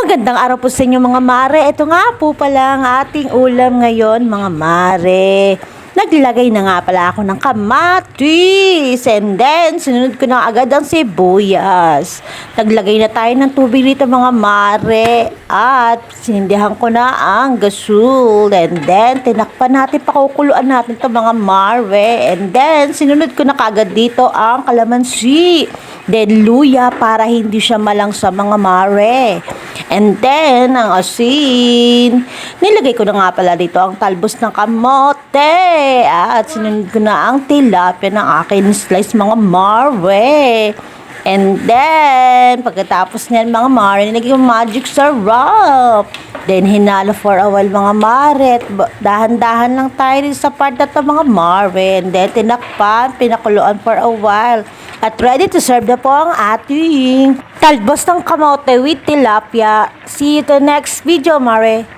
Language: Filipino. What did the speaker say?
Magandang araw po sa inyo mga mare. Ito nga po pala ang ating ulam ngayon mga mare. Naglagay na nga pala ako ng kamatis. And then, sinunod ko na agad ang sibuyas. Naglagay na tayo ng tubig dito mga mare. At sinindihan ko na ang gasol. And then, tinakpan natin, pakukuluan natin ito mga mare. And then, sinunod ko na kagad dito ang kalamansi. Then, luya para hindi siya malang sa mga mare. And then, ang asin. Nilagay ko na nga pala dito ang talbos ng kamote. At sinunod ko na ang tilapia ng akin slice mga marwe. And then, pagkatapos niyan mga mare, nilagay yung magic syrup. Then, hinalo for a while mga mare. Dahan-dahan lang tayo rin sa part na to mga mare. And then, tinakpan, pinakuluan for a while. At ready to serve na po ang ating talbos ng kamote with tilapia. See you to next video, mare.